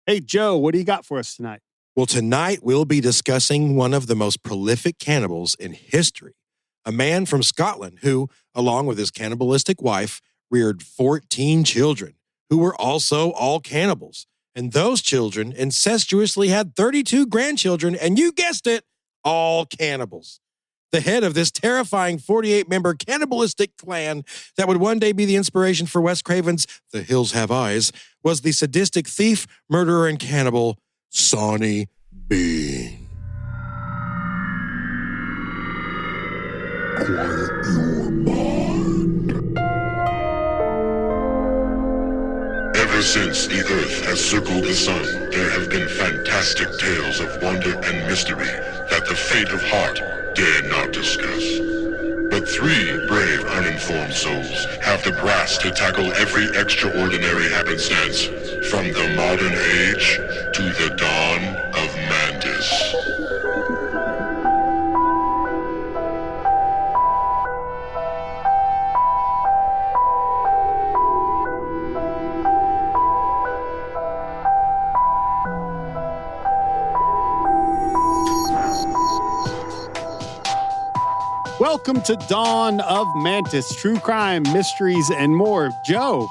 Hey, Joe, what do you got for us tonight? Well, tonight we'll be discussing one of the most prolific cannibals in history, a man from Scotland who, along with his cannibalistic wife, reared 14 children who were also all cannibals. And those children incestuously had 32 grandchildren, and you guessed it, all cannibals. The head of this terrifying 48-member cannibalistic clan that would one day be the inspiration for Wes Craven's The Hills Have Eyes was the sadistic thief, murderer, and cannibal, Sawney Bean. Quiet your mind. Ever since the Earth has circled the sun, there have been fantastic tales of wonder and mystery that the faint of heart dare not discuss. But three brave, uninformed souls have the brass to tackle every extraordinary happenstance, from the modern age to the dawn of Mantis. Welcome to Dawn of Mantis, true crime, mysteries, and more. Joe,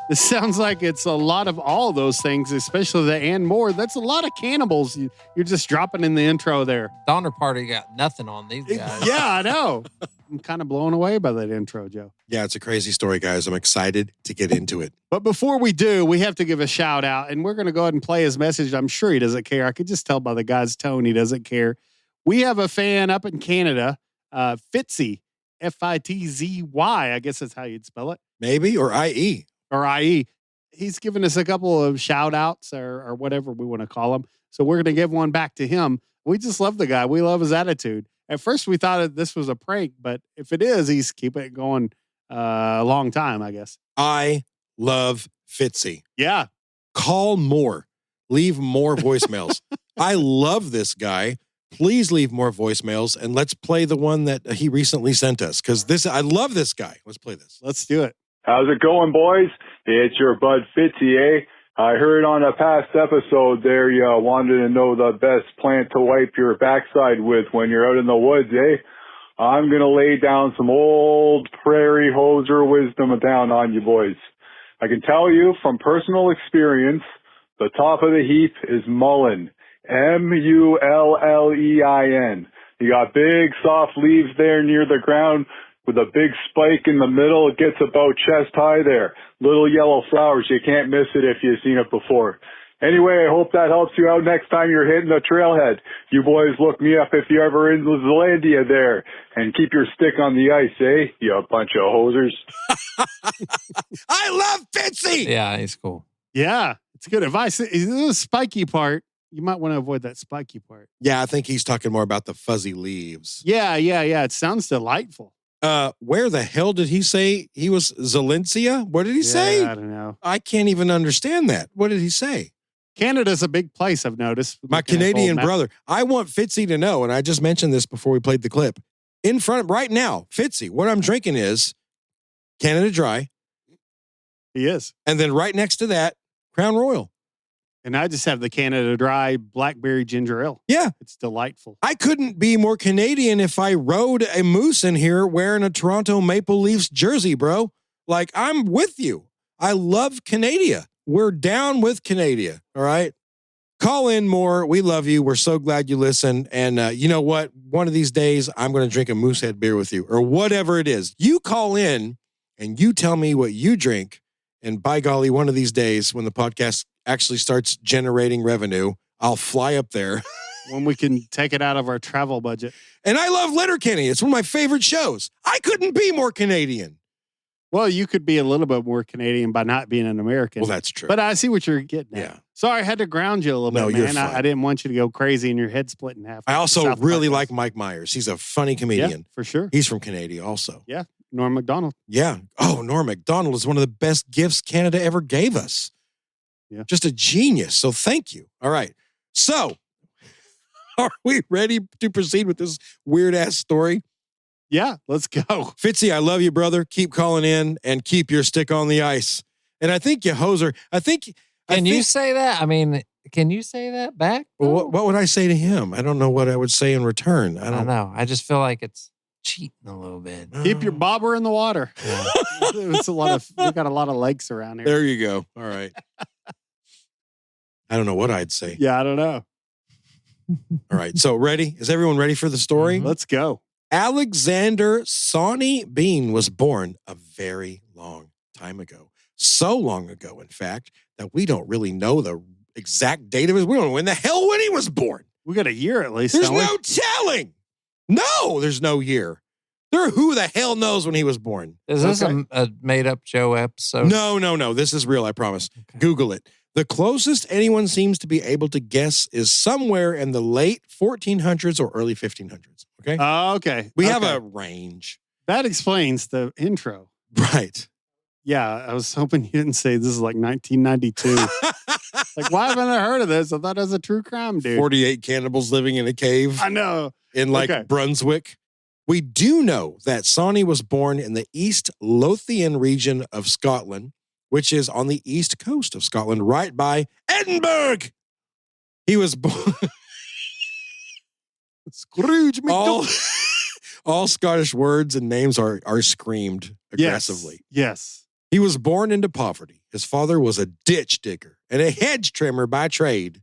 this sounds like it's a lot of all those things, especially the and more. That's a lot of cannibals you're just dropping in the intro there. Donner Party got nothing on these guys. Yeah, I know. I'm kind of blown away by that intro, Joe. Yeah, it's a crazy story, guys. I'm excited to get into it. But before we do, we have to give a shout out, and we're going to go ahead and play his message. I'm sure he doesn't care. I could just tell by the guy's tone he doesn't care. We have a fan up in Canada, Fitzy, F-I-T-Z-Y, I guess that's how you'd spell it. Maybe, or I-E. Or I.E. He's given us a couple of shout outs or whatever we want to call them. So we're going to give one back to him. We just love the guy. We love his attitude. At first we thought that this was a prank, but if it is, he's keeping it going a long time, I guess. I love Fitzy. Yeah. Call more. Leave more voicemails. I love this guy. Please leave more voicemails, and let's play the one that he recently sent us, because I love this guy. Let's play this. Let's do it. How's it going, boys? It's your bud Fitzy, eh? I heard on a past episode there you wanted to know the best plant to wipe your backside with when you're out in the woods, eh? I'm going to lay down some old prairie hoser wisdom down on you boys. I can tell you from personal experience, the top of the heap is mullein. M-U-L-L-E-I-N. You got big soft leaves there near the ground with a big spike in the middle. It gets about chest high there. Little yellow flowers. You can't miss it if you've seen it before. Anyway, I hope that helps you out next time you're hitting the trailhead. You boys look me up if you're ever in Zealandia there. And keep your stick on the ice, eh? You bunch of hosers. I love Fitzy! Yeah, he's cool. Yeah, it's good advice. The spiky part, you might want to avoid that spiky part. Yeah, I think he's talking more about the fuzzy leaves. Yeah. It sounds delightful. Where the hell did he say he was? Zalencia? What did he say? I don't know. I can't even understand that. What did he say? Canada's a big place, I've noticed. My Canadian brother. I want Fitzy to know, and I just mentioned this before we played the clip. In front of right now, Fitzy, what I'm drinking is Canada Dry. He is. And then right next to that, Crown Royal. And I just have the Canada Dry Blackberry Ginger Ale. Yeah. It's delightful. I couldn't be more Canadian if I rode a moose in here wearing a Toronto Maple Leafs jersey, bro. Like, I'm with you. I love Canada. We're down with Canada, all right? Call in more. We love you. We're so glad you listen. And you know what? One of these days, I'm going to drink a Moosehead beer with you or whatever it is. You call in and you tell me what you drink. And by golly, one of these days when the podcast actually starts generating revenue, I'll fly up there. When we can take it out of our travel budget. And I love Letterkenny. It's one of my favorite shows. I couldn't be more Canadian. Well, you could be a little bit more Canadian by not being an American. Well, that's true. But I see what you're getting at. Yeah. Sorry, I had to ground you a little bit, you're man. fine. I didn't want you to go crazy and your head split in half. I also really like Mike Myers. He's a funny comedian. Yeah, for sure. He's from Canada also. Yeah. Norm Macdonald. Yeah. Oh, Norm Macdonald is one of the best gifts Canada ever gave us. Yeah. Just a genius. So thank you. All right. So are we ready to proceed with this weird ass story? Yeah, let's go. Fitzy, I love you, brother. Keep calling in and keep your stick on the ice. And I think you hoser. Can you say that? I mean, Can you say that back? Well, what would I say to him? I don't know what I would say in return. I don't know. I just feel like it's cheating a little bit. Keep your bobber in the water. Yeah. We got a lot of lakes around here. There you go. All right. I don't know what I'd say. Yeah, I don't know. All right. So ready? Is everyone ready for the story? Let's go. Alexander Sawney Bean was born a very long time ago. So long ago, in fact, that we don't really know the exact date of his. We don't know when the hell when he was born. We got a year at least. There's don't we? no telling. No, there's no year. Who the hell knows when he was born? Is this a made-up Joe episode? No. This is real, I promise. Okay. Google it. The closest anyone seems to be able to guess is somewhere in the late 1400s or early 1500s. Okay? Okay. We have a range. That explains the intro. Right. Yeah, I was hoping you didn't say this is like 1992. Like, why haven't I heard of this? I thought it was a true crime, dude. 48 cannibals living in a cave I know. in Brunswick. We do know that Sawney was born in the East Lothian region of Scotland, which is on the east coast of Scotland, right by Edinburgh. He was born. Scrooge all Scottish words and names are screamed aggressively. Yes. He was born into poverty. His father was a ditch digger and a hedge trimmer by trade.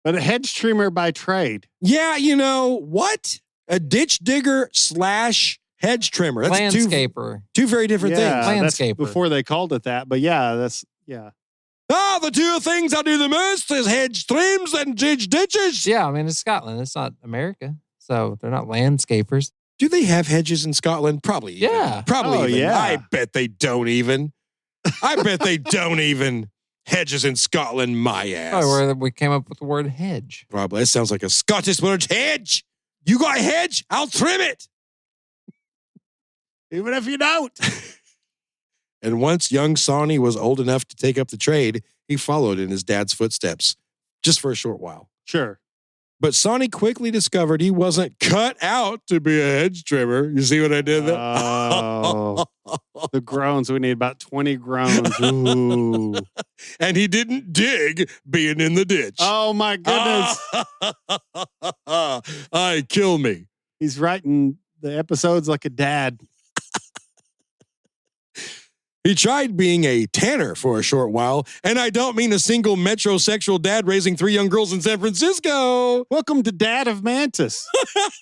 But a hedge trimmer by trade. Yeah, you know what? A ditch digger / hedge trimmer. That's Landscaper. Two very different things. That's Landscaper. before they called it that. But yeah, The two things I do the most is hedge trims and ditches. Yeah, I mean, it's Scotland. It's not America. So they're not landscapers. Do they have hedges in Scotland? Probably. Yeah. Probably. Oh, even. yeah. I bet they don't even. I bet they don't even. Hedges in Scotland, my ass. Probably where we came up with the word hedge. Probably. That sounds like a Scottish word. Hedge. You got a hedge? I'll trim it. even if you don't. And once young Sawney was old enough to take up the trade, he followed in his dad's footsteps, just for a short while. Sure. But Sawney quickly discovered he wasn't cut out to be a hedge trimmer. You see what I did there? Oh, the groans. We need about 20 groans. Ooh. And he didn't dig being in the ditch. Oh, my goodness. Aye, kill me. He's writing the episodes like a dad. He tried being a tanner for a short while, and I don't mean a single metrosexual dad raising 3 young girls in San Francisco. Welcome to Dad of Mantis.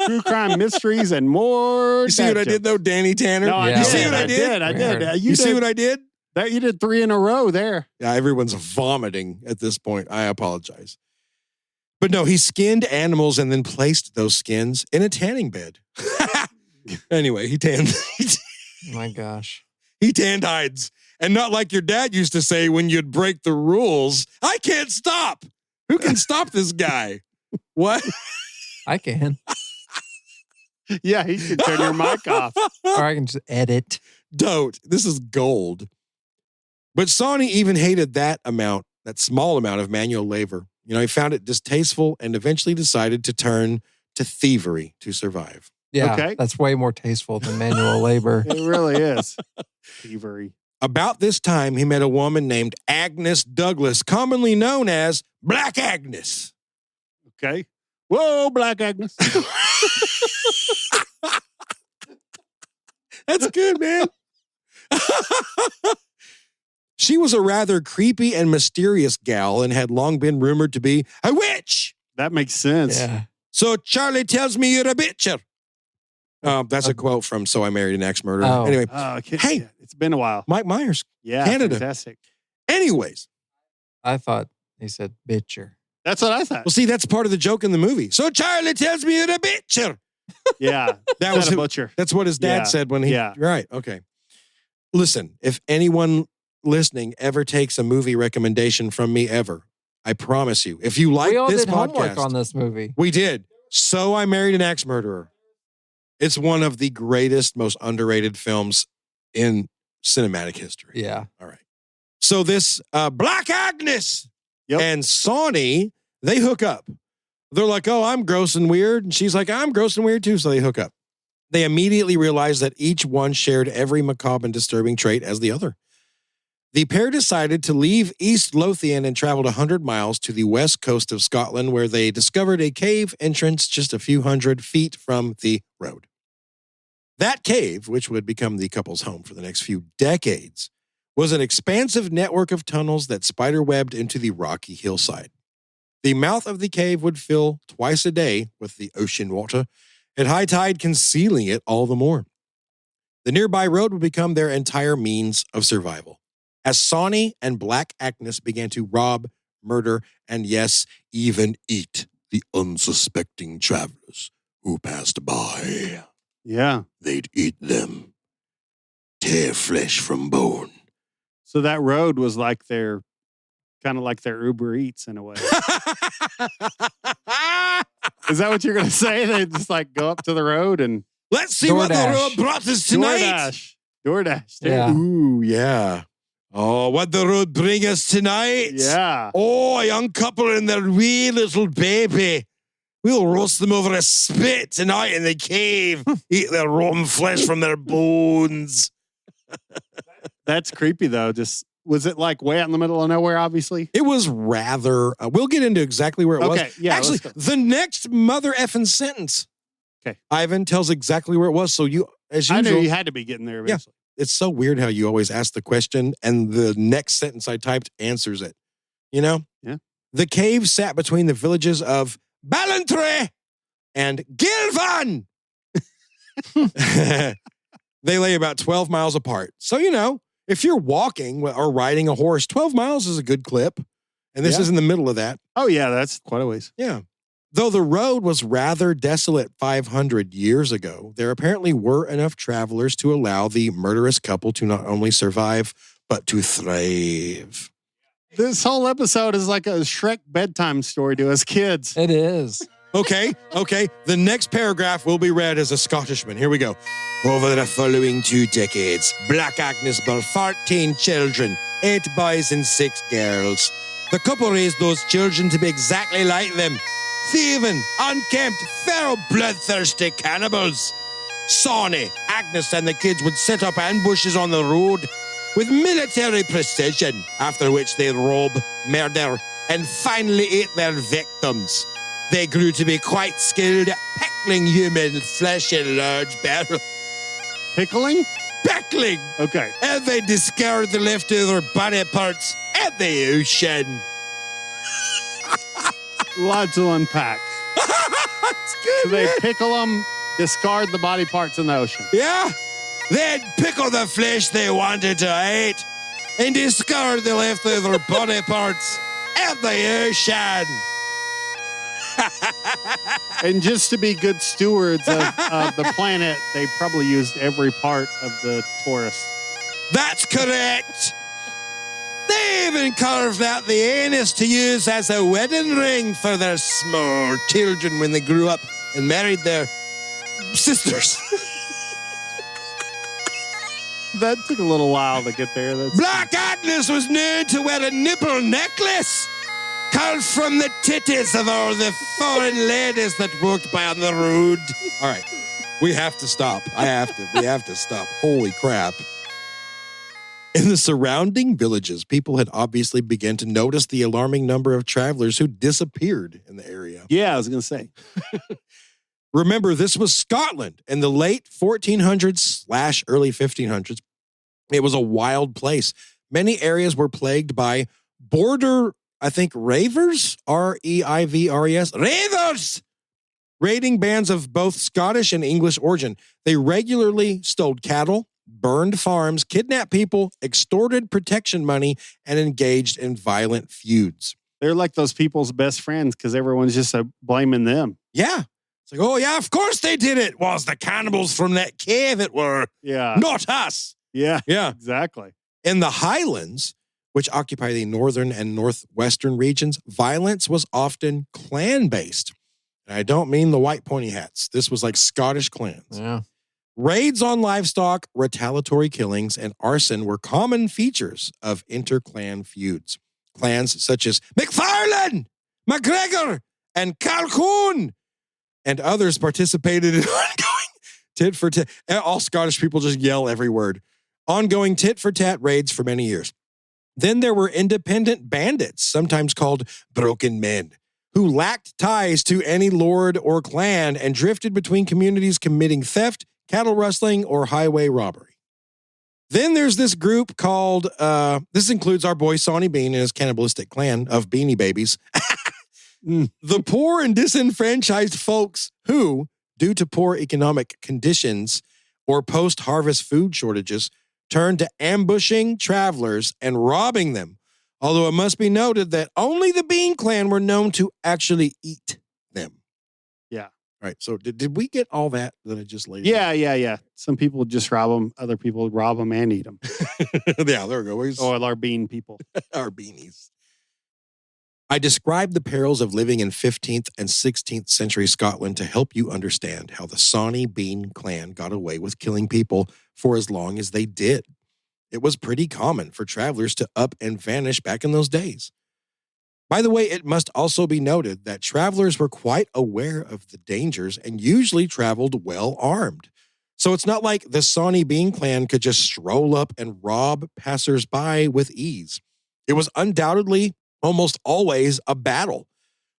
True crime mysteries and more. You see what I did, though, Danny Tanner? No, Yeah. You see what I did? I did. You see what I did? You did 3 in a row there. Yeah, everyone's vomiting at this point. I apologize. But no, he skinned animals and then placed those skins in a tanning bed. Anyway, he tanned. Oh my gosh. He tanned hides. And not like your dad used to say when you'd break the rules, I can't stop. Who can stop this guy? What? I can. Yeah, he can turn your mic off. Or I can just edit. Don't. This is gold. But Sawney even hated that small amount of manual labor. You know, he found it distasteful and eventually decided to turn to thievery to survive. Yeah, Okay. that's way more tasteful than manual labor. It really is. Thievery. About this time, he met a woman named Agnes Douglas, commonly known as Black Agnes. Okay. Whoa, Black Agnes. That's good, man. She was a rather creepy and mysterious gal and had long been rumored to be a witch. That makes sense. Yeah. So Charlie tells me you're a bitcher. That's a quote from So I Married an Axe-Murderer. Oh. Anyway, Hey, it's been a while. Mike Myers. Yeah, Canada. fantastic. Anyways, I thought he said bitcher. That's what I thought. well, see, that's part of the joke in the movie. So Charlie tells me you're a bitcher. Yeah, That was a who- butcher. That's what his dad Yeah. said when he. Yeah. Right. Okay. Listen, if anyone listening ever takes a movie recommendation from me ever, I promise you, if you like We all this did homework podcast, on this movie. we did. So I Married an Axe-Murderer. It's one of the greatest, most underrated films in cinematic history. Yeah. All right. So this Black Agnes Yep. and Sawney, they hook up. They're like, oh, I'm gross and weird. And she's like, I'm gross and weird too. So they hook up. They immediately realize that each one shared every macabre and disturbing trait as the other. The pair decided to leave East Lothian and traveled 100 miles to the west coast of Scotland, where they discovered a cave entrance just a few hundred feet from the road. That cave, which would become the couple's home for the next few decades, was an expansive network of tunnels that spiderwebbed into the rocky hillside. The mouth of the cave would fill twice a day with the ocean water, at high tide concealing it all the more. The nearby road would become their entire means of survival, as Sawney and Black Agnes began to rob, murder, and yes, even eat the unsuspecting travelers who passed by. Yeah. They'd eat them, tear flesh from bone. So that road was like their, kind of like their Uber Eats in a way. Is that what you're going to say? They just like go up to the road and let's see what the DoorDash. road brought us tonight. DoorDash. Yeah. Ooh, yeah. Oh, what the road bring us tonight? Yeah. Oh, a young couple and their wee little baby. We'll roast them over a spit tonight in the cave. Eat their rotten flesh from their bones. That's creepy though. Just, was it like way out in the middle of nowhere, obviously? It was rather, we'll get into exactly where it was. Okay, yeah. Actually, let's go. the next mother effing sentence. Okay. Ivan tells exactly where it was. So you, as I usual, knew you had to be getting there eventually. it's so weird how you always ask the question and the next sentence I typed answers it. You know? Yeah. The cave sat between the villages of Ballantrae and Gilvan. They lay about 12 miles apart. So, you know, if you're walking or riding a horse, 12 miles is a good clip. And this Yeah. is in the middle of that. Oh, yeah. That's quite a ways. Yeah. Though the road was rather desolate 500 years ago, there apparently were enough travelers to allow the murderous couple to not only survive, but to thrive. This whole episode is like a Shrek bedtime story to us kids. It is. Okay. The next paragraph will be read as a Scottishman. Here we go. Over the following 2 decades, Black Agnes bore 14 children, 8 boys and 6 girls. The couple raised those children to be exactly like them. Thieving, unkempt, feral, bloodthirsty cannibals. Sawney, Agnes and the kids would set up ambushes on the road with military precision, after which they'd rob, murder, and finally eat their victims. They grew to be quite skilled at pickling human flesh in large barrels. Pickling? Pickling! Okay. And they discard the leftover body parts at the ocean. Lots to unpack. It's good, So they man. pickle them, discard the body parts in the ocean. Yeah? They'd pickle the flesh they wanted to eat and discard the leftover body parts at the ocean. And just to be good stewards of the planet, they probably used every part of the Taurus. That's correct. They even carved out the anus to use as a wedding ring for their small children when they grew up and married their sisters. That took a little while to get there. That's Black Agnes was known to wear a nipple necklace carved from the titties of all the foreign ladies that walked by on the road. All right, we have to stop. We have to stop. Holy crap. In the surrounding villages, people had obviously begun to notice the alarming number of travelers who disappeared in the area. Yeah, I was going to say. Remember, this was Scotland in the late 1400s/early 1500s. It was a wild place. Many areas were plagued by border, I think, ravers, R-E-I-V-R-E-S, ravers, raiding bands of both Scottish and English origin. They regularly stole cattle, burned farms, kidnapped people, extorted protection money, and engaged in violent feuds. They're like those people's best friends because everyone's just blaming them. Yeah. It's like, oh, yeah, of course they did it. Was the cannibals from that cave it were, Yeah. not us. Yeah. Yeah. Exactly. In the Highlands, which occupy the northern and northwestern regions, violence was often clan-based. And I don't mean the white pointy hats. This was like Scottish clans. Yeah. Raids on livestock, retaliatory killings, and arson were common features of inter-clan feuds. Clans such as McFarlane, McGregor, and Calhoun, and others participated in ongoing tit-for-tat. All Scottish people just yell every word. Ongoing tit-for-tat raids for many years. Then there were independent bandits, sometimes called broken men, who lacked ties to any lord or clan and drifted between communities committing theft, cattle rustling, or highway robbery. Then there's this group called, this includes our boy Sawney Bean and his cannibalistic clan of Beanie Babies. The poor and disenfranchised folks who, due to poor economic conditions or post-harvest food shortages, turned to ambushing travelers and robbing them. Although it must be noted that only the Bean clan were known to actually eat them. Yeah. All right. So did we get all that I just laid? Yeah. Some people just rob them. Other people rob them and eat them. Yeah, there we go. Or our bean people. Our beanies. I described the perils of living in 15th and 16th century Scotland to help you understand how the Sawney Bean clan got away with killing people for as long as they did. It was pretty common for travelers to up and vanish back in those days. By the way, it must also be noted that travelers were quite aware of the dangers and usually traveled well armed. So it's not like the Sawney Bean clan could just stroll up and rob passersby with ease. It was undoubtedly almost always a battle,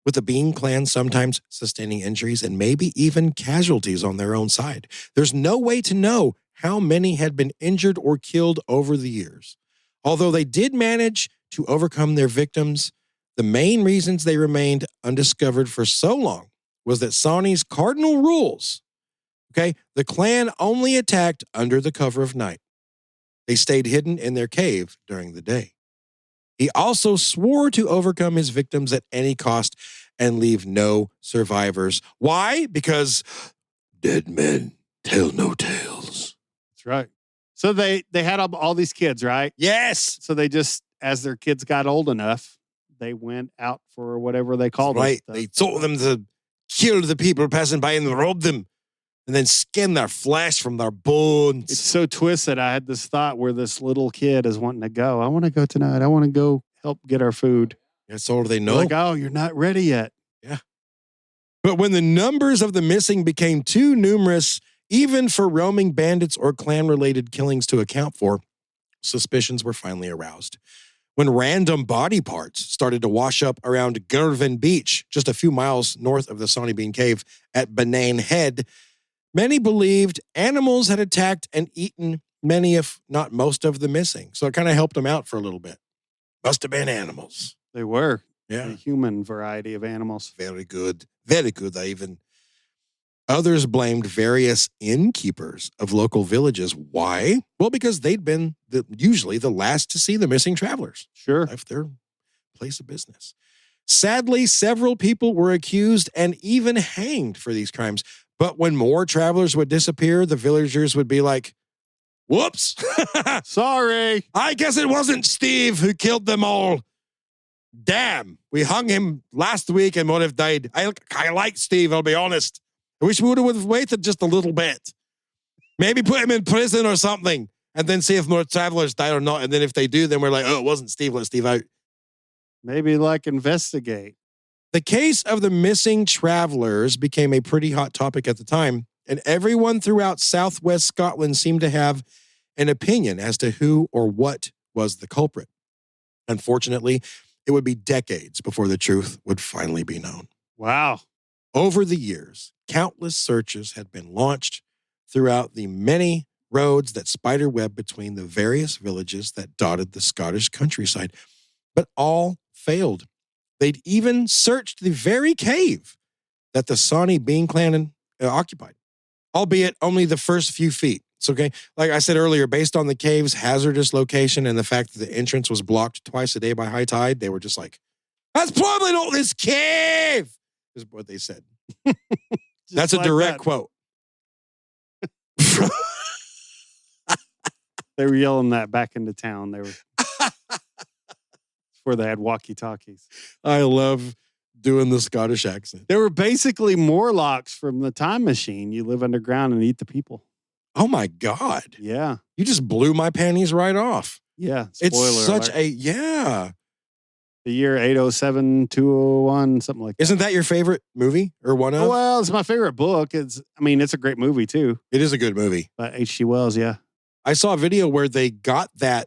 with the Bean clan sometimes sustaining injuries and maybe even casualties on their own side. There's no way to know how many had been injured or killed over the years. Although they did manage to overcome their victims, the main reasons they remained undiscovered for so long was that Sawney's cardinal rules, the clan only attacked under the cover of night. They stayed hidden in their cave during the day. He also swore to overcome his victims at any cost and leave no survivors. Why? Because dead men tell no tales. That's right. So they had all these kids, right? Yes. So they just, as their kids got old enough, they went out for whatever they called it. They told them to kill the people passing by and rob them and then skin their flesh from their bones. It's so twisted. I had this thought where this little kid is wanting to go. I want to go tonight. I want to go help get our food. That's all they know. They're like, oh, you're not ready yet. Yeah. But when the numbers of the missing became too numerous, even for roaming bandits or clan-related killings to account for, suspicions were finally aroused. When random body parts started to wash up around Girvan Beach, just a few miles north of the Sawney Bean Cave at Banane Head, many believed animals had attacked and eaten many, if not most, of the missing. So it kind of helped them out for a little bit. Must have been animals. They were. Yeah. A human variety of animals. Very good. Very good, even. Others blamed various innkeepers of local villages. Why? Well, because they'd been usually the last to see the missing travelers. Sure. Left their place of business. Sadly, several people were accused and even hanged for these crimes. But when more travelers would disappear, the villagers would be like, whoops. Sorry. I guess it wasn't Steve who killed them all. Damn, we hung him last week and would have died. I like Steve, I'll be honest. I wish we would have waited just a little bit. Maybe put him in prison or something and then see if more travelers die or not. And then if they do, then we're like, oh, it wasn't Steve, let Steve out. Maybe investigate. The case of the missing travelers became a pretty hot topic at the time, and everyone throughout southwest Scotland seemed to have an opinion as to who or what was the culprit. Unfortunately, it would be decades before the truth would finally be known. Wow. Over the years, countless searches had been launched throughout the many roads that spiderweb between the various villages that dotted the Scottish countryside, but all failed. They'd even searched the very cave that the Sawney Bean clan occupied, albeit only the first few feet. It's okay. Like I said earlier, based on the cave's hazardous location and the fact that the entrance was blocked twice a day by high tide, they were just like, that's probably not this cave, is what they said. That's a direct quote. They were yelling that back into town. They were before they had walkie-talkies. I love doing the Scottish accent. They were basically Morlocks from the Time Machine. You live underground and eat the people. Oh my God. Yeah. You just blew my panties right off. Yeah. It's such yeah. The year 807, 201, something like that. Isn't that your favorite movie or one of? Well, it's my favorite book. It's a great movie too. It is a good movie. By H.G. Wells, yeah. I saw a video where they got that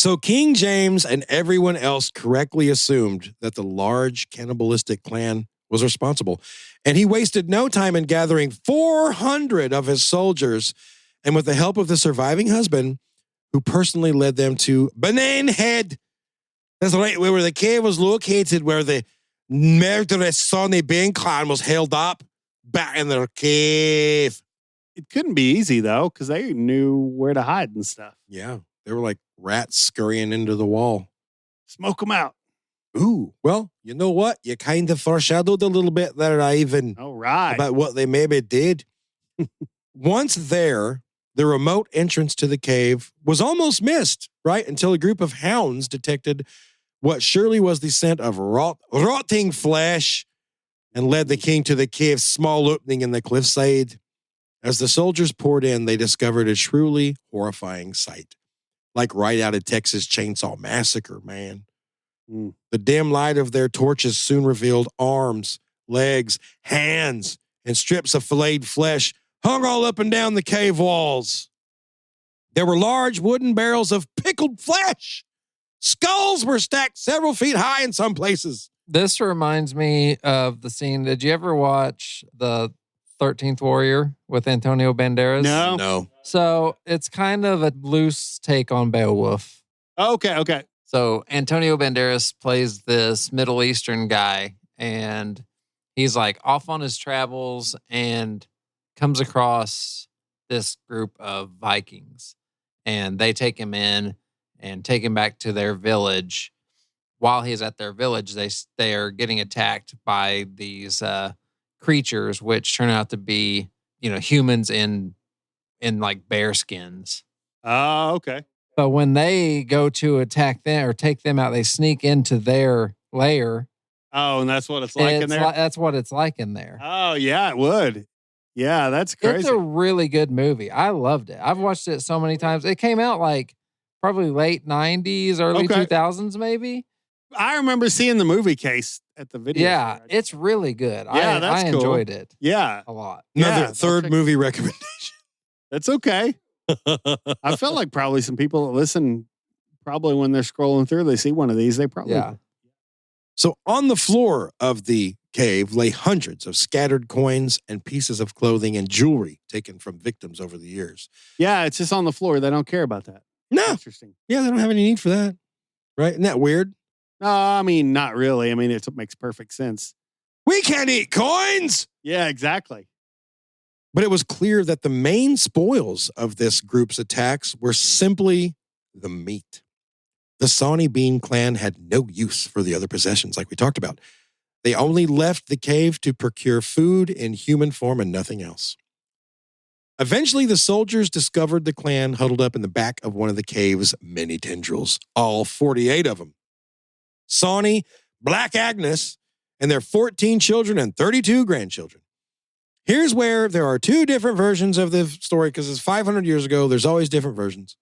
So King James and everyone else correctly assumed that the large cannibalistic clan was responsible. And he wasted no time in gathering 400 of his soldiers, and with the help of the surviving husband, who personally led them to Banane Head. That's right, where the cave was located, where the murderous Sawney Bean clan was held up back in their cave. It couldn't be easy, though, because they knew where to hide and stuff. Yeah, they were like rats scurrying into the wall. Smoke them out. Ooh, well, you know what? You kind of foreshadowed a little bit there, Ivan. All right. About what they maybe did. Once there, the remote entrance to the cave was almost missed, right? Until a group of hounds detected what surely was the scent of rotting flesh and led the king to the cave's small opening in the cliffside. As the soldiers poured in, they discovered a truly horrifying sight. Like right out of Texas Chainsaw Massacre, man. The dim light of their torches soon revealed arms, legs, hands, and strips of filleted flesh hung all up and down the cave walls. There were large wooden barrels of pickled flesh. Skulls were stacked several feet high in some places. This reminds me of the scene. Did you ever watch the 13th Warrior with Antonio Banderas? No. So it's kind of a loose take on Beowulf. Okay. So Antonio Banderas plays this Middle Eastern guy, and he's like off on his travels and comes across this group of Vikings, and they take him in and take him back to their village. While he's at their village, they are getting attacked by these creatures, which turn out to be, humans in like bear skins. Oh, okay. But when they go to attack them or take them out, they sneak into their lair. Oh, and that's what it's like in there? That's what it's like in there. Oh, yeah, it would. Yeah, that's crazy. It's a really good movie. I loved it. I've watched it so many times. It came out like probably late 90s, early 2000s maybe. I remember seeing the movie case at the video. Yeah, it's really good. Yeah, I cool. enjoyed it. Yeah. A lot. Another third movie recommendation. That's okay. I feel like probably some people that listen, probably when they're scrolling through, they see one of these. They probably. Yeah. So on the floor of the cave lay hundreds of scattered coins and pieces of clothing and jewelry taken from victims over the years. Yeah, it's just on the floor. They don't care about that. No. Interesting. Yeah, they don't have any need for that. Right? Isn't that weird? No, I mean, not really. I mean, it makes perfect sense. We can't eat coins. Yeah, exactly. But it was clear that the main spoils of this group's attacks were simply the meat. The Sawney Bean clan had no use for the other possessions, like we talked about. They only left the cave to procure food in human form and nothing else. Eventually, the soldiers discovered the clan huddled up in the back of one of the cave's many tendrils, all 48 of them. Sawney, Black Agnes, and their 14 children and 32 grandchildren. Here's where there are two different versions of the story, because it's 500 years ago. There's always different versions.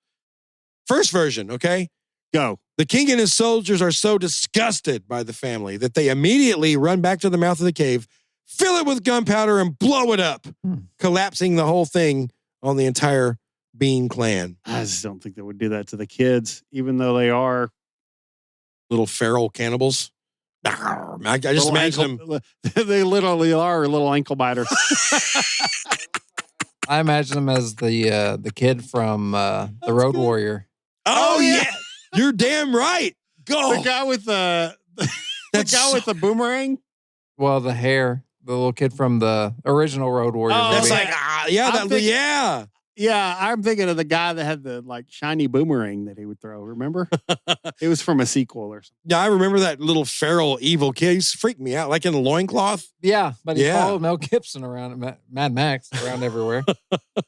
First version, okay? Go. The king and his soldiers are so disgusted by the family that they immediately run back to the mouth of the cave, fill it with gunpowder, and blow it up, collapsing the whole thing on the entire Bean clan. I just don't think they would do that to the kids, even though they are little feral cannibals. I just imagine them. They literally are little ankle biters. I imagine them as the kid from the Road Warrior. Oh yeah, you're damn right. Go. The guy with the guy with the boomerang. Well, the hair, the little kid from the original Road Warrior. Oh, That's movie. like yeah. Yeah, I'm thinking of the guy that had the like shiny boomerang that he would throw. Remember? It was from a sequel or something. Yeah, I remember that little feral evil kid. He used to freak me out, like in a loincloth. Yeah, but he followed Mel Gibson around, Mad Max around everywhere.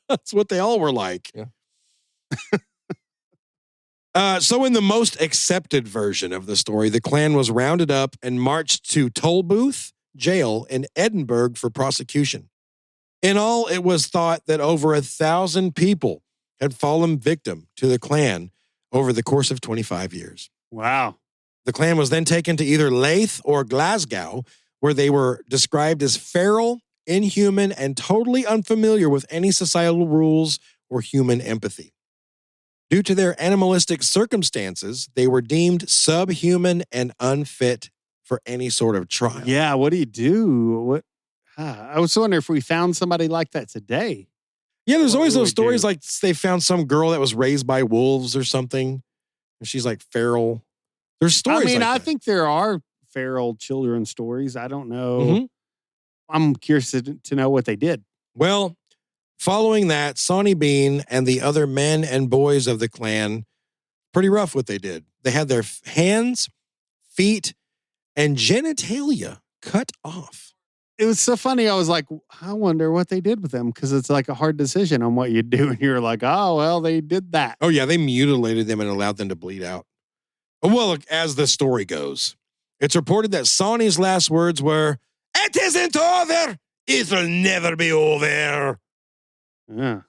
That's what they all were like. Yeah. So in the most accepted version of the story, the clan was rounded up and marched to Tolbooth jail in Edinburgh for prosecution. In all, it was thought that over 1,000 people had fallen victim to the clan over the course of 25 years. Wow. The clan was then taken to either Leith or Glasgow, where they were described as feral, inhuman, and totally unfamiliar with any societal rules or human empathy. Due to their animalistic circumstances, they were deemed subhuman and unfit for any sort of trial. Yeah, what do you do? What? I was wondering if we found somebody like that today. Yeah, there's What always would those we stories do? like they found some girl that was raised by wolves or something, and she's like feral. There's stories I mean, like I that. think there are feral children stories. I don't know. Mhm. I'm curious to know what they did. Well, following that, Sawney Bean and the other men and boys of the clan, pretty rough what they did. They had their hands, feet, and genitalia cut off. It was so funny. I was like, I wonder what they did with them because it's like a hard decision on what you do. And you're like, oh, well, they did that. Oh, yeah, they mutilated them and allowed them to bleed out. Well, look, as the story goes, it's reported that Sawney's last words were, "It isn't over. It'll never be over." Yeah.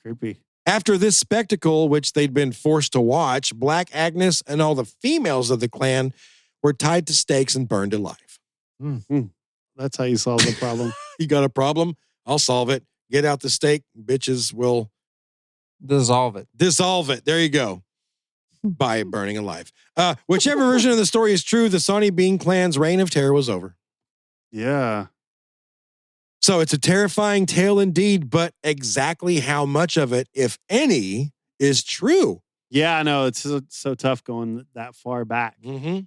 Creepy. After this spectacle, which they'd been forced to watch, Black Agnes and all the females of the clan were tied to stakes and burned alive. That's how you solve the problem. You got a problem? I'll solve it. Get out the stake. Bitches will Dissolve it. dissolve it. There you go. By burning alive. Whichever version of the story is true, the Sawney Bean clan's reign of terror was over. Yeah. So it's a terrifying tale indeed, but exactly how much of it, if any, is true? Yeah, I know. It's so tough going that far back. Mm-hmm.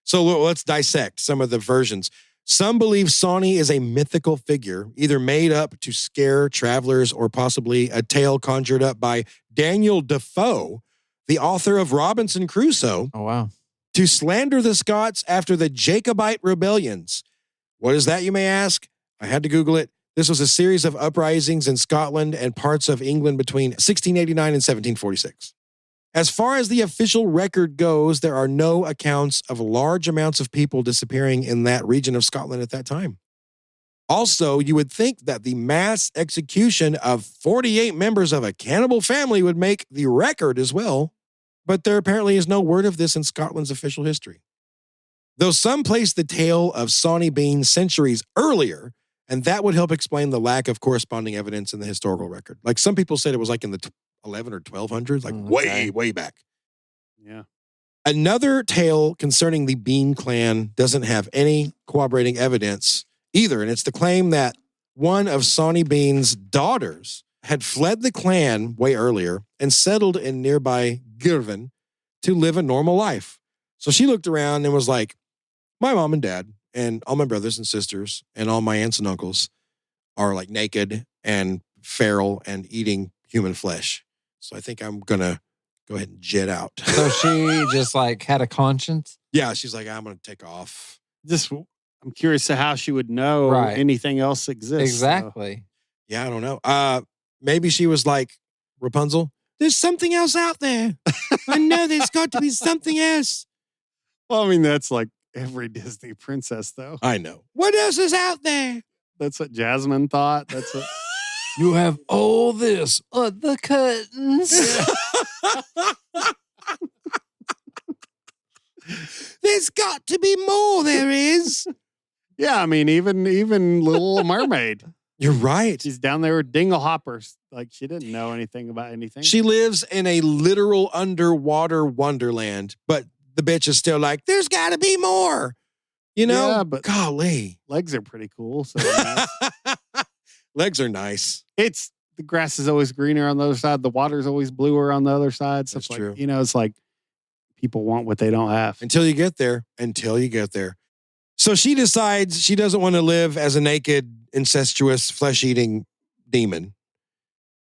So let's dissect some of the versions. Some believe Sawney is a mythical figure, either made up to scare travelers or possibly a tale conjured up by Daniel Defoe, the author of Robinson Crusoe, Oh, wow. to slander the Scots after the Jacobite rebellions. What is that, you may ask? I had to Google it. This was a series of uprisings in Scotland and parts of England between 1689 and 1746. As far as the official record goes, there are no accounts of large amounts of people disappearing in that region of Scotland at that time. Also, you would think that the mass execution of 48 members of a cannibal family would make the record as well, but there apparently is no word of this in Scotland's official history. Though some place the tale of Sawney Bean centuries earlier, and that would help explain the lack of corresponding evidence in the historical record. Like some people said it was like in the 11 or 1200s, like way back. Yeah. Another tale concerning the Bean clan doesn't have any corroborating evidence either, and it's the claim that one of Sawney Bean's daughters had fled the clan way earlier and settled in nearby Girvan to live a normal life. So she looked around and was like, my mom and dad and all my brothers and sisters and all my aunts and uncles are like naked and feral and eating human flesh. So I think I'm going to go ahead and jet out. So she just like had a conscience? Yeah, she's like, I'm going to take off. I'm curious to how she would know Right. anything else exists. Exactly. Yeah, I don't know. Maybe she was like, Rapunzel, there's something else out there. I know there's got to be something else. Well, I mean, that's like every Disney princess, though. I know. What else is out there? That's what Jasmine thought. That's what. You have all this. The curtains. There's got to be more, there is. Yeah, I mean, even Little Mermaid. You're right. She's down there with dinglehoppers. Like, she didn't know anything about anything. She lives in a literal underwater wonderland, but the bitch is still like, there's got to be more. You know? Yeah, but golly. legs are pretty cool. So Legs are nice. it's the grass is always greener on the other side. The water's always bluer on the other side. So That's it's true. like, it's like people want what they don't have. Until you get there. So she decides she doesn't want to live as a naked, incestuous, flesh-eating demon,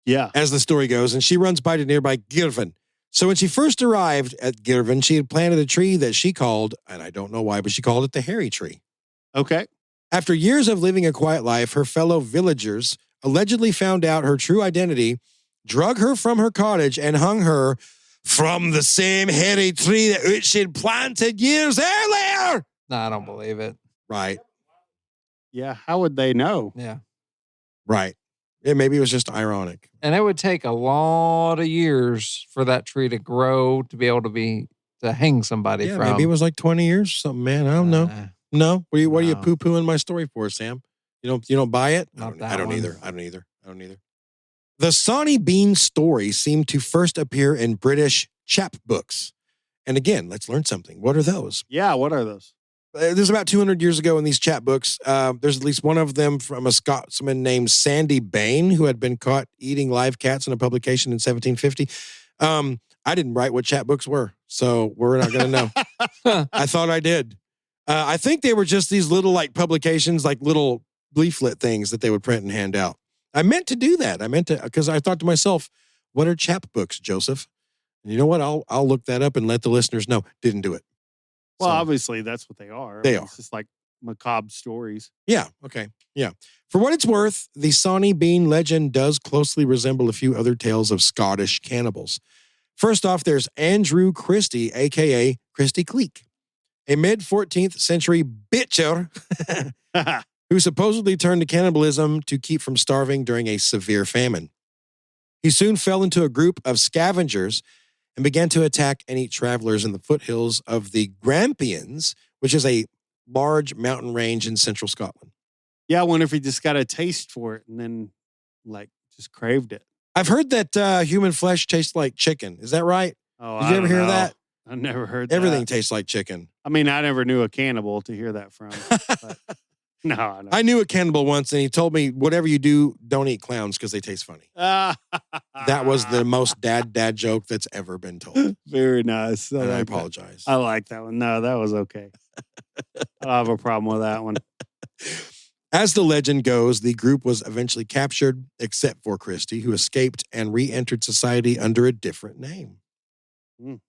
Yeah. as the story goes, and she runs by to nearby Girvan. So when she first arrived at Girvan, she had planted a tree that she called, and I don't know why, but she called it the Hairy Tree. Okay. After years of living a quiet life, her fellow villagers allegedly found out her true identity, drug her from her cottage, and hung her from the same hairy tree that she'd planted years earlier. No, I don't believe it. Right. Yeah. How would they know? Yeah. Right. Yeah, maybe it was just ironic. And it would take a lot of years for that tree to grow to be able to hang somebody Yeah, from. maybe it was like 20 years or something, man. I don't know. No? What are you No. poo-pooing my story for, Sam? You don't buy it? Not I that don't one. either. I don't either. The Sawney Bean story seemed to first appear in British chapbooks. And again, let's learn something. What are those? Yeah, what are those? There's about 200 years ago in these chapbooks. There's at least one of them from a Scotsman named Sawney Bean, who had been caught eating live cats in a publication in 1750. I didn't write what chapbooks were, so we're not going to know. I thought I did. I think they were just these little like publications, like little leaflet things that they would print and hand out. I meant to do that. Because I thought to myself, what are chapbooks, Joseph? And you know what? I'll look that up and let the listeners know. Didn't do it. Well, obviously that's what they are. They are. It's just like macabre stories. Yeah. Okay. Yeah. For what it's worth, the Sawney Bean legend does closely resemble a few other tales of Scottish cannibals. First off, there's Andrew Christie, a.k.a. Christie Cleek, a mid-14th century bitcher who supposedly turned to cannibalism to keep from starving during a severe famine. He soon fell into a group of scavengers and began to attack and eat travelers in the foothills of the Grampians, which is a large mountain range in central Scotland. Yeah, I wonder if he just got a taste for it and then like just craved it. I've heard that human flesh tastes like chicken. Is that right? Oh, Did you ever hear that? I never heard Everything that. tastes like chicken. I mean, I never knew a cannibal to hear that from. But no. I knew a cannibal once, and he told me, whatever you do, don't eat clowns because they taste funny. That was the most dad joke that's ever been told. Very nice. And I apologize. I like that one. No, that was okay. I don't have a problem with that one. As the legend goes, the group was eventually captured, except for Christie, who escaped and re-entered society under a different name. Mm.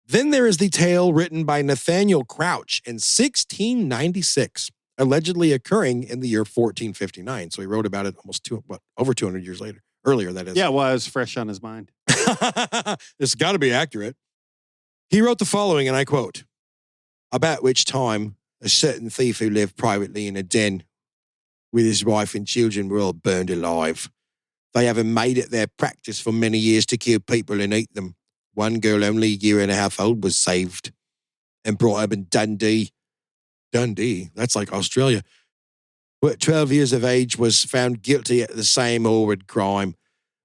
Then there is the tale written by Nathaniel Crouch in 1696, allegedly occurring in the year 1459. So he wrote about it over 200 years later. Earlier, that is. Yeah, well, it was fresh on his mind. It's got to be accurate. He wrote the following, and I quote, "About which time a certain thief who lived privately in a den with his wife and children were all burned alive. They having made it their practice for many years to kill people and eat them. One girl only a year and a half old was saved and brought up in Dundee. Dundee? That's like Australia. Who at 12 years of age was found guilty at the same horrid crime,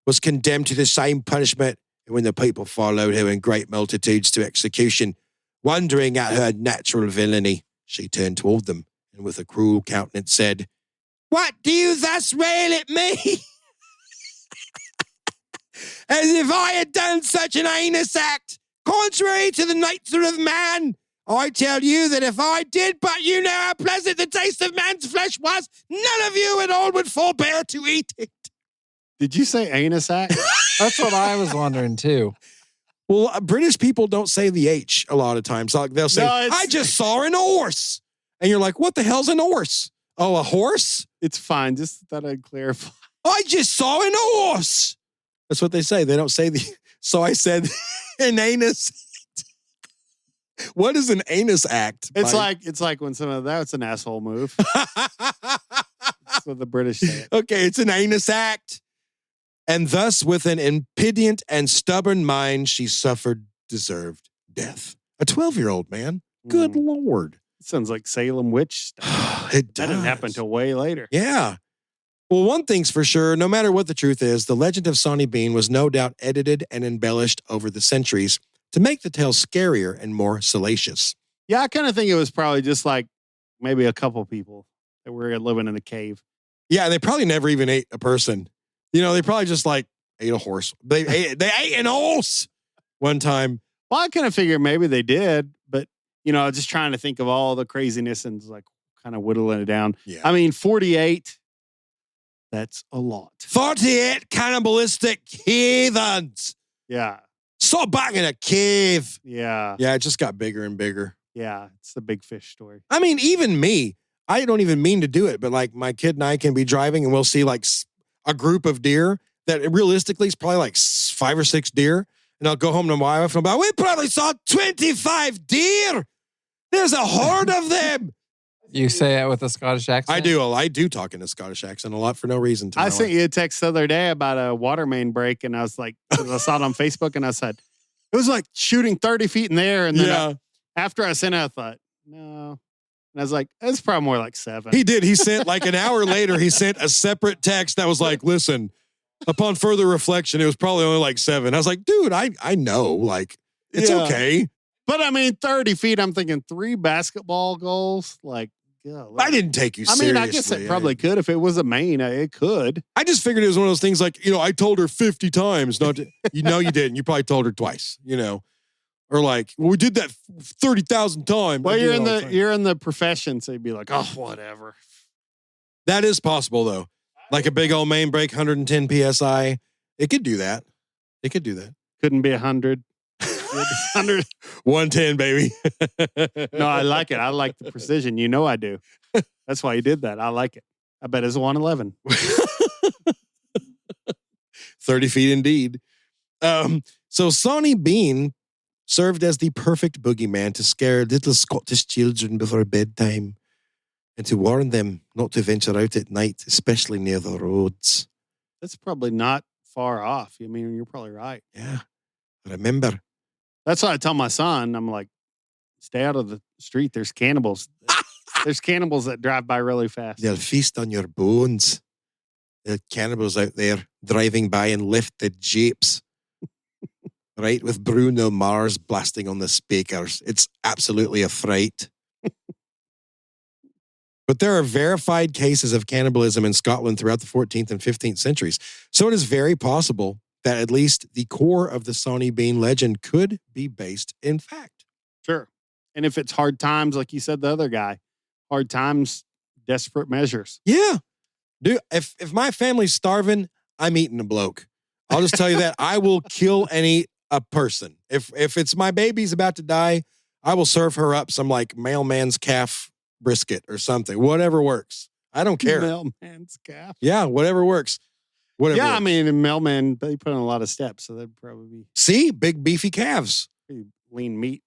was condemned to the same punishment, and when the people followed her in great multitudes to execution, wondering at her natural villainy, she turned toward them and with a cruel countenance said, 'What do you thus rail at me?' As if I had done such an heinous act, contrary to the nature of man. I tell you that if I did, but you know how pleasant the taste of man's flesh was, none of you at all would forbear to eat it." Did you say anus act? That's what I was wondering too. Well, British people don't say the H a lot of times. Like they'll say, No, "I just saw an horse." And you're like, what the hell's an horse? Oh, a horse? It's fine. Just thought I'd clarify. I just saw an horse. That's what they say. They don't say the. So I said an anus. What is an anus act? It's like when that's an asshole move. That's what the British say. Okay, it's an anus act. And thus, with an impudent and stubborn mind, she suffered deserved death. A 12-year-old, man. Good Lord. It sounds like Salem witch stuff. It That didn't happen till way later. Yeah. Well, one thing's for sure, no matter what the truth is, the legend of Sawney Bean was no doubt edited and embellished over the centuries to make the tale scarier and more salacious. Yeah, I kind of think it was probably just like maybe a couple people that were living in a cave. Yeah, they probably never even ate a person. You know, they probably just like ate a horse. They ate an horse one time. Well, I kind of figured maybe they did, but just trying to think of all the craziness and like kind of whittling it down. Yeah. I mean, 48, that's a lot. 48 cannibalistic heathens. Yeah. Saw back in a cave. Yeah. Yeah, it just got bigger and bigger. Yeah. It's the big fish story. I mean, even me, I don't even mean to do it, but like my kid and I can be driving and we'll see like a group of deer that realistically is probably like 5 or 6 deer. And I'll go home to my wife and I'll be like, we probably saw 25 deer. There's a horde of them. You say it with a Scottish accent? I do. I do talk in a Scottish accent a lot for no reason. I sent you a text the other day about a water main break, and I was like, I saw it on Facebook, and I said, it was like shooting 30 feet in the air. And then after I sent it, I thought, no. And I was like, it's probably more like 7. He did. He sent like an hour later, he sent a separate text that was like, listen, Upon further reflection, it was probably only like 7. I was like, dude, I know. Like, it's Yeah. okay. But I mean, 30 feet, I'm thinking 3 basketball goals. Like, yeah. I didn't take you I seriously. mean, I guess it probably could. If it was a main, it could. I just figured it was one of those things like, I told her 50 times. Not to, you didn't. You probably told her twice, Or like, well, we did that 30,000 times. Well, you're in the profession, so you'd be like, oh, whatever. That is possible, though. Like a big old main break, 110 PSI. It could do that. Couldn't be 100. 100. 110, baby. No, I like it. I like the precision. I do. That's why you did that. I like it. I bet it's 111. 30 feet indeed. So Sawney Bean served as the perfect boogeyman to scare little Scottish children before bedtime and to warn them not to venture out at night, especially near the roads. That's probably not far off. I mean, you're probably right. Yeah. Remember. That's why I tell my son, I'm like, stay out of the street. There's cannibals. There's cannibals that drive by really fast. They'll feast on your bones. There are cannibals out there driving by in lifted jeeps. Right, with Bruno Mars blasting on the speakers. It's absolutely a fright. But there are verified cases of cannibalism in Scotland throughout the 14th and 15th centuries. So it is very possible that at least the core of the Sawney Bean legend could be based in fact. Sure. And if it's hard times, like you said, the other guy, hard times, desperate measures. Yeah. Dude, if my family's starving, I'm eating a bloke. I'll just tell you that. I will kill a person. If it's my baby's about to die, I will serve her up some like mailman's calf brisket or something. Whatever works. I don't care. Mailman's calf. Yeah, whatever works. Whatever. Yeah, works. I mean, in mailman, they put in a lot of steps, so that'd probably be See, big beefy calves. pretty lean meat.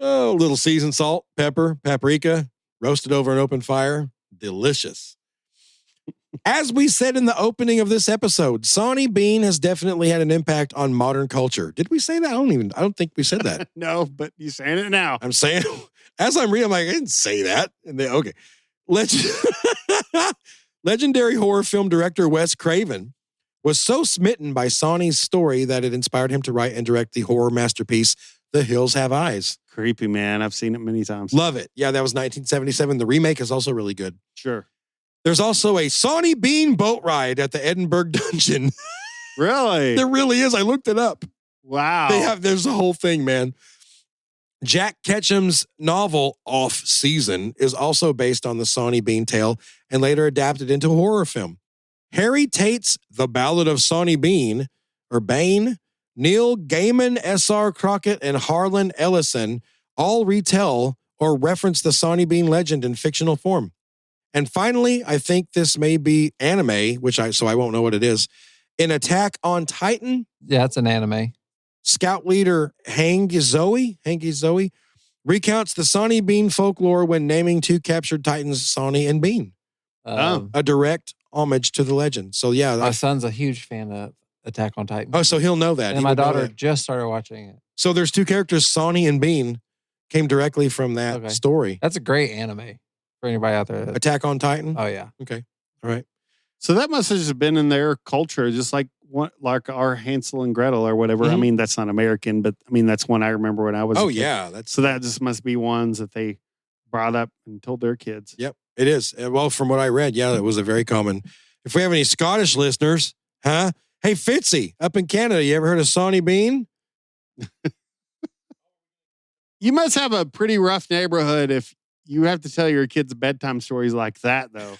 Oh, little seasoned salt, pepper, paprika, roasted over an open fire. Delicious. As we said in the opening of this episode, Sawney Bean has definitely had an impact on modern culture. Did we say that? I don't think we said that. No, but you're saying it now. I'm saying, as I'm reading, I'm like, I didn't say that. And then, okay. Legendary horror film director Wes Craven was so smitten by Sawney's story that it inspired him to write and direct the horror masterpiece, The Hills Have Eyes. Creepy, man. I've seen it many times. Love it. Yeah, that was 1977. The remake is also really good. Sure. There's also a Sawney Bean boat ride at the Edinburgh Dungeon. Really? There really is. I looked it up. Wow. There's a whole thing, man. Jack Ketchum's novel Off Season is also based on the Sawney Bean tale and later adapted into a horror film. Harry Tate's The Ballad of Sawney Bean, or Bane, Neil Gaiman, S.R. Crockett, and Harlan Ellison all retell or reference the Sawney Bean legend in fictional form. And finally, I think this may be anime, so I won't know what it is. In Attack on Titan. Yeah, it's an anime. Scout leader Hangi Zoe recounts the Sawney Bean folklore when naming 2 captured Titans, Sawney and Bean. A direct homage to the legend. So yeah. My son's a huge fan of Attack on Titan. Oh, so he'll know that. And my daughter just started watching it. So there's 2 characters, Sawney and Bean, came directly from that story. That's a great anime for anybody out there. Attack on Titan? Oh, yeah. Okay. All right. So that must have just been in their culture, just like our Hansel and Gretel or whatever. Mm-hmm. I mean, that's not American, but I mean, that's one I remember when I was a kid. Yeah. So that just must be ones that they brought up and told their kids. Yep, it is. Well, from what I read, yeah, it was a very common. If we have any Scottish listeners, huh? Hey, Fitzy, up in Canada, you ever heard of Sawney Bean? You must have a pretty rough neighborhood if you have to tell your kids bedtime stories like that, though.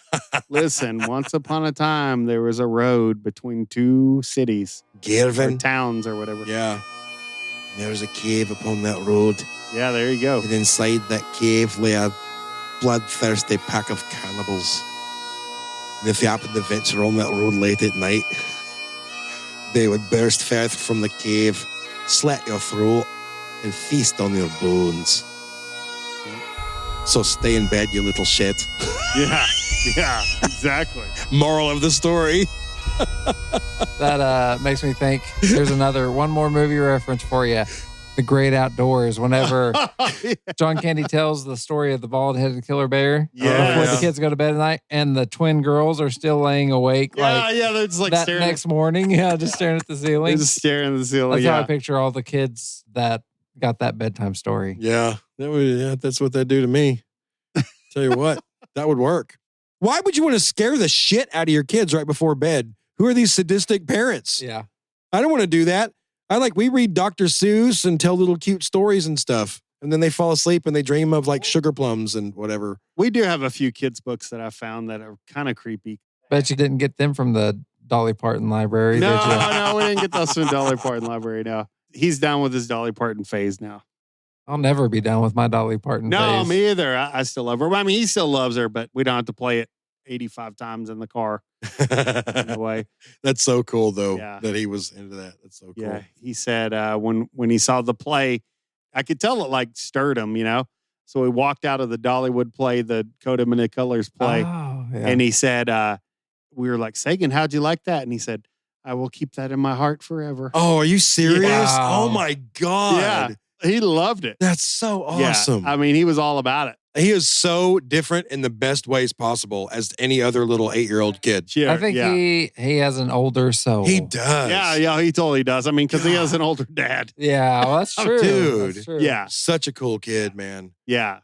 Listen, once upon a time, there was a road between 2 cities. Girvan. Or towns or whatever. Yeah. There was a cave upon that road. Yeah, there you go. And inside that cave lay a bloodthirsty pack of cannibals. And if you happened to venture on that road late at night, they would burst forth from the cave, slit your throat, and feast on your bones. So stay in bed, you little shit. Yeah, exactly. Moral of the story. That makes me think there's one more movie reference for you. The Great Outdoors, whenever John Candy tells the story of the bald-headed killer bear before the kids go to bed at night, and the twin girls are still laying awake they're just like that staring next morning, just staring at the ceiling. They're just staring at the ceiling. That's how I picture all the kids that got that bedtime story. Yeah, that's what they do to me. Tell you what, that would work. Why would you want to scare the shit out of your kids right before bed? Who are these sadistic parents? Yeah. I don't want to do that. We read Dr. Seuss and tell little cute stories and stuff. And then they fall asleep and they dream of like sugar plums and whatever. We do have a few kids' books that I found that are kind of creepy. Bet you didn't get them from the Dolly Parton library, No, did you? no, we didn't get those from Dolly Parton library. No, he's down with his Dolly Parton phase now. I'll never be done with my Dolly Parton No, phase. me either. I still love her. I mean, he still loves her, but we don't have to play it 85 times in the car. In a way. That's so cool, though, that he was into that. That's so cool. Yeah, he said when he saw the play, I could tell it like stirred him, you know. So he walked out of the Dollywood play, the Code of Many Colors play, and he said, we were like, Sagan, how'd you like that? And he said, I will keep that in my heart forever. Oh, are you serious? Wow. Oh, my God. Yeah, he loved it. That's so awesome. Yeah, I mean, he was all about it. He is so different in the best ways possible as any other little 8-year-old kid. Sure, I think he has an older soul. He does. Yeah, he totally does. I mean, because he has an older dad. Yeah, well, that's true. Dude. That's true. Yeah. Such a cool kid, man. Yeah.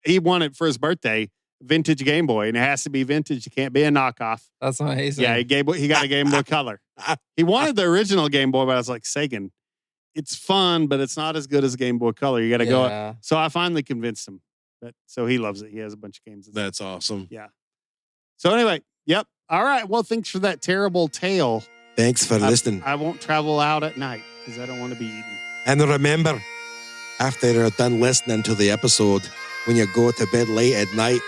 He wanted for his birthday, vintage Game Boy, and it has to be vintage. It can't be a knockoff. That's amazing. Yeah, he got a Game Boy Color. He wanted the original Game Boy, but I was like, Sagan, it's fun, but it's not as good as Game Boy Color. You got to go. So I finally convinced him. So he loves it. He has a bunch of games. That's awesome. Yeah. So anyway, yep. All right. Well, thanks for that terrible tale. Thanks for listening. I won't travel out at night because I don't want to be eaten. And remember, after you're done listening to the episode, when you go to bed late at night,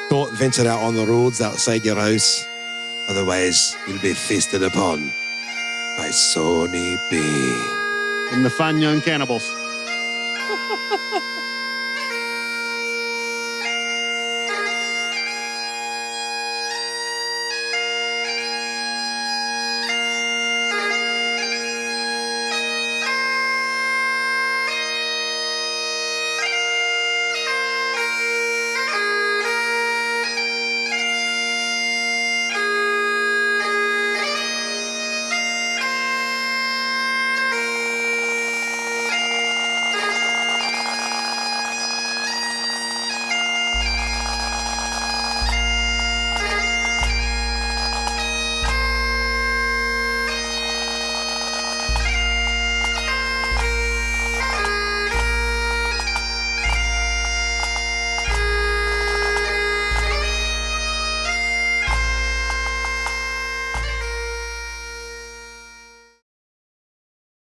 don't venture out on the roads outside your house. Otherwise, you'll be feasted upon by Sawney Bean And the fun young cannibals.